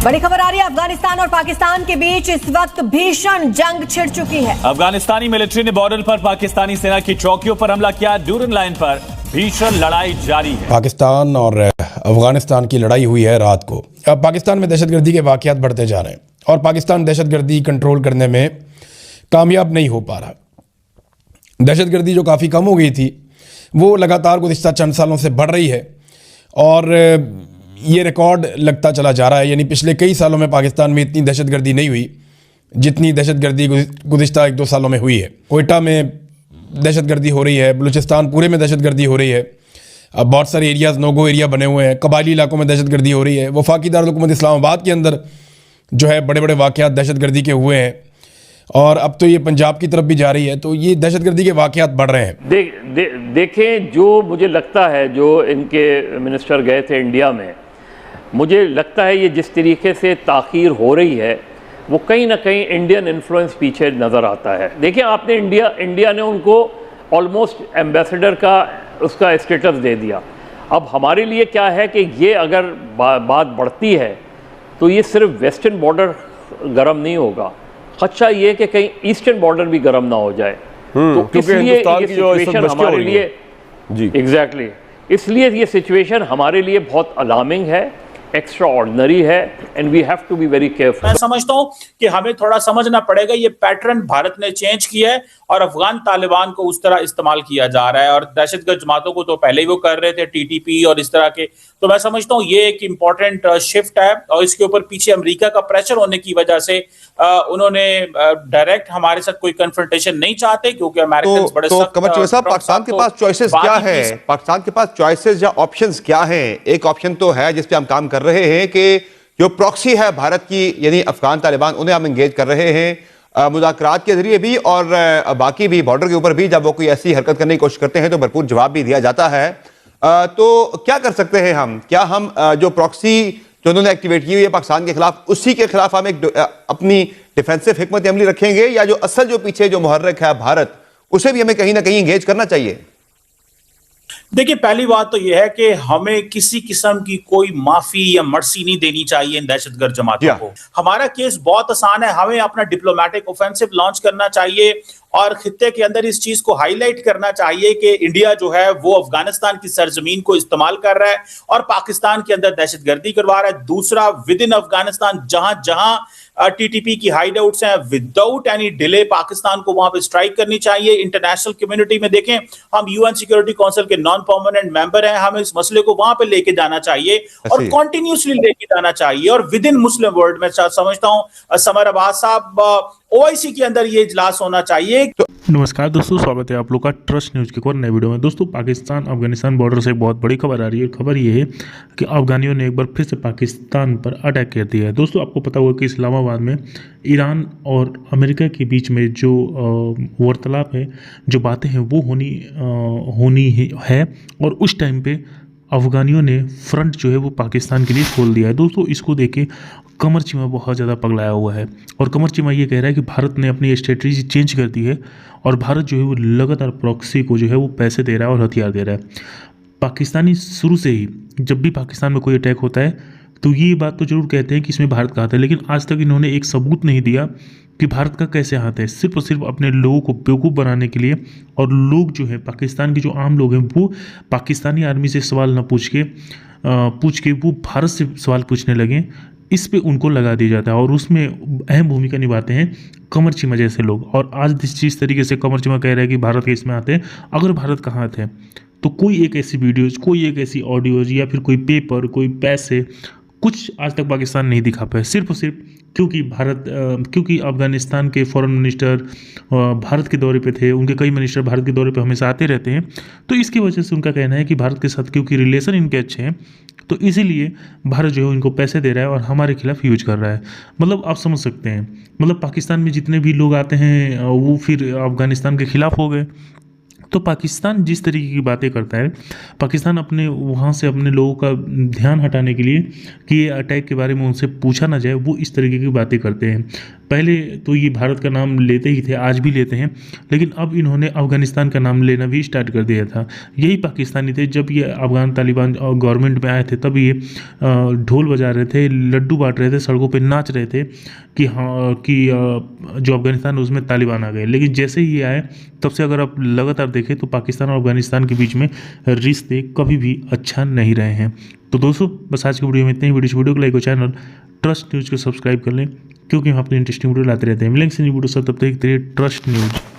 बड़ी खबर आ रही है, अफगानिस्तान और पाकिस्तान के बीच इस वक्त भीषण जंग छिड़ चुकी है। अफगानिस्तानी मिलिट्री ने बॉर्डर पर पाकिस्तानी सेना की चौकियों पर हमला किया। ड्यूरन लाइन पर भीषण लड़ाई जारी है। पाकिस्तान और अफगानिस्तान की लड़ाई हुई है रात को। अब पाकिस्तान में दहशतगर्दी के वाकयात बढ़ते जा रहे हैं और पाकिस्तान दहशतगर्दी कंट्रोल करने में कामयाब नहीं हो पा रहा। दहशतगर्दी जो काफ़ी कम हो गई थी वो लगातार गुज़िश्ता चंद सालों से बढ़ रही है और ये रिकॉर्ड लगता चला जा रहा है। यानी पिछले कई सालों में पाकिस्तान में इतनी दहशतगर्दी नहीं हुई जितनी दहशतगर्दी गुज़िश्ता 1-2 सालों में हुई है। कोयटा में दहशतगर्दी हो रही है, बलूचिस्तान पूरे में दहशतगर्दी हो रही है। अब बहुत सारे एरियाज़ नोगो एरिया बने हुए हैं, कबायली इलाकों में दहशतगर्दी हो रही है। वफाकी दारुल-हुकूमत इस्लामाबाद के अंदर जो है बड़े बड़े वाक़यात दहशतगर्दी के हुए हैं और अब तो ये पंजाब की तरफ भी जा रही है। तो ये दहशतगर्दी के वाक़यात बढ़ रहे हैं। देखें, जो मुझे लगता है जो इनके मिनिस्टर गए थे इंडिया में, मुझे लगता है ये जिस तरीके से ताख़ीर हो रही है वो कहीं ना कहीं इंडियन इन्फ्लुएंस पीछे नज़र आता है। देखिए, आपने इंडिया ने उनको ऑलमोस्ट एम्बेसडर का उसका स्टेटस दे दिया। अब हमारे लिए क्या है कि ये अगर बात बढ़ती है तो ये सिर्फ वेस्टर्न बॉर्डर गर्म नहीं होगा, खदशा ये कि कहीं ईस्टर्न बॉर्डर भी गर्म ना हो जाए। तो इसलिए ये सिचुएशन हमारे लिए एग्जैक्टली इसलिए ये सिचुएशन हमारे लिए बहुत अलार्मिंग है, एक्स्ट्रा ऑर्डिनरी है and we have to be very careful. मैं समझता हूं कि हमें थोड़ा समझना पड़ेगा, ये पैटर्न भारत ने चेंज किया है और अफगान तालिबान को उस तरह इस्तेमाल किया जा रहा है और दहशतगर्द जमातों को तो पहले ही वो कर रहे थे, टीटीपी और इस तरह के। तो मैं समझता हूं ये एक इंपॉर्टेंट शिफ्ट है और इसके ऊपर पीछे अमेरिका का प्रेशर होने की वजह से उन्होंने डायरेक्ट हमारे साथ कोई कन्फ्रंटेशन नहीं चाहते क्योंकि अमेरिकन बड़े सख्त। कमर चौधरी साहब, पाकिस्तान के पास चॉइसेस क्या है? पाकिस्तान के पास चॉइसेस या ऑप्शंस क्या हैं? एक ऑप्शन तो है जिस पे हम काम कर रहे हैं कि जो प्रॉक्सी है भारत की, यानी अफगान तालिबान, उन्हें हम एंगेज कर रहे हैं मुज़ाकरात के जरिए भी और बाकी भी बॉर्डर के ऊपर भी जब वो कोई ऐसी हरकत करने की कोशिश करते हैं तो भरपूर जवाब भी दिया जाता है। तो क्या कर सकते हैं हम? क्या हम जो प्रॉक्सी जो उन्होंने एक्टिवेट की हुई है पाकिस्तान के खिलाफ, उसी के खिलाफ हम एक अपनी डिफेंसिव हिकमत अमली रखेंगे या जो असल जो पीछे जो मुहर्रिक है भारत, उसे भी हमें कहीं ना कहीं एंगेज करना चाहिए? देखिए, पहली बात तो यह है कि हमें किसी किस्म की कोई माफी या मर्सी नहीं देनी चाहिए इन दहशतगर्द जमातों को। हमारा केस बहुत आसान है, हमें अपना डिप्लोमेटिक ऑफेंसिव लॉन्च करना चाहिए और खित्ते के अंदर इस चीज को हाईलाइट करना चाहिए कि इंडिया जो है वो अफगानिस्तान की सरजमीन को इस्तेमाल कर रहा है और पाकिस्तान के अंदर दहशतगर्दी करवा रहा है। दूसरा, विद इन अफगानिस्तान जहां जहां टीटीपी की हाइडआउट्स हैं, विदाउट एनी डिले पाकिस्तान को वहां पे स्ट्राइक करनी चाहिए। इंटरनेशनल कम्युनिटी में देखें, हम यूएन सिक्योरिटी काउंसिल के नॉन परमानेंट मेंबर हैं, हमें इस मसले को वहां पे लेके जाना चाहिए और कॉन्टिन्यूसली लेके जाना चाहिए। और विद इन मुस्लिम वर्ल्ड में समझता हूं समर अब्बास साहब, ओआईसी के अंदर ये इजलास होना चाहिए। नमस्कार दोस्तों, स्वागत है आप लोग का ट्रस्ट न्यूज़ के एक और नए वीडियो में। दोस्तों, पाकिस्तान अफगानिस्तान बॉर्डर से एक बहुत बड़ी खबर आ रही है। खबर ये है कि अफगानियों ने एक बार फिर से पाकिस्तान पर अटैक कर दिया है। दोस्तों, आपको पता होगा कि इस्लामाबाद में ईरान और अमेरिका के बीच में जो वार्तालाप है, जो बातें हैं वो होनी है और उस टाइम पे अफगानियों ने फ्रंट जो है वो पाकिस्तान के लिए खोल दिया है। दोस्तों, इसको देख कमर चीमा बहुत ज़्यादा पगलाया हुआ है और कमर चीमा ये कह रहा है कि भारत ने अपनी स्ट्रेटजी चेंज कर दी है और भारत जो है वो लगातार प्रॉक्सी को जो है वो पैसे दे रहा है और हथियार दे रहा है। पाकिस्तानी शुरू से ही जब भी पाकिस्तान में कोई अटैक होता है तो ये बात तो जरूर कहते हैं कि इसमें भारत का हाथ है, लेकिन आज तक इन्होंने एक सबूत नहीं दिया कि भारत का कैसे हाथ है। सिर्फ और सिर्फ अपने लोगों को बेवकूफ़ बनाने के लिए और लोग जो है पाकिस्तान के जो आम लोग हैं वो पाकिस्तानी आर्मी से सवाल न पूछ के वो भारत से सवाल पूछने लगे। इस पे उनको लगा दिया जाता है और उसमें अहम भूमिका निभाते हैं कमर चीमा जैसे लोग। और आज जिस तरीके से कमर चीमा कह रहे हैं कि भारत के इसमें आते हैं, अगर भारत का हाथ है तो कोई एक ऐसी वीडियोज़, कोई एक ऐसी ऑडियोज़ या फिर कोई पेपर, कोई पैसे, कुछ आज तक पाकिस्तान नहीं दिखा पाया। सिर्फ और सिर्फ क्योंकि अफगानिस्तान के फॉरेन मिनिस्टर भारत के दौरे पे थे, उनके कई मिनिस्टर भारत के दौरे पे हमेशा आते रहते हैं, तो इसकी वजह से उनका कहना है कि भारत के साथ क्योंकि रिलेशन इनके अच्छे हैं तो इसीलिए भारत जो है इनको पैसे दे रहा है और हमारे खिलाफ यूज कर रहा है। मतलब आप समझ सकते हैं, मतलब पाकिस्तान में जितने भी लोग आते हैं वो फिर अफगानिस्तान के खिलाफ हो गए। तो पाकिस्तान जिस तरीके की बातें करता है, पाकिस्तान अपने वहाँ से अपने लोगों का ध्यान हटाने के लिए कि ये अटैक के बारे में उनसे पूछा ना जाए, वो इस तरीके की बातें करते हैं। पहले तो ये भारत का नाम लेते ही थे, आज भी लेते हैं, लेकिन अब इन्होंने अफगानिस्तान का नाम लेना भी स्टार्ट कर दिया था। यही पाकिस्तानी थे, जब ये अफगान तालिबान गवर्नमेंट में आए थे तब ये ढोल बजा रहे थे, लड्डू बांट रहे थे, सड़कों पे नाच रहे थे कि हाँ कि जो अफगानिस्तान उसमें तालिबान आ गए। लेकिन जैसे ही आए तब से अगर आप लगातार देखें तो पाकिस्तान और अफगानिस्तान के बीच में रिश्ते कभी भी अच्छा नहीं रहे हैं। तो दोस्तों बस आज की वीडियो में इतनी ही। वीडियो को लाइक और चैनल ट्रस्ट न्यूज़ को सब्सक्राइब कर लें, क्योंकि हम अपनी इंटरेस्टिंग वीडियो लाते रहते हैं। मिलेंगे न्यू वीडियो, सब तब तक ट्रस्ट न्यूज़।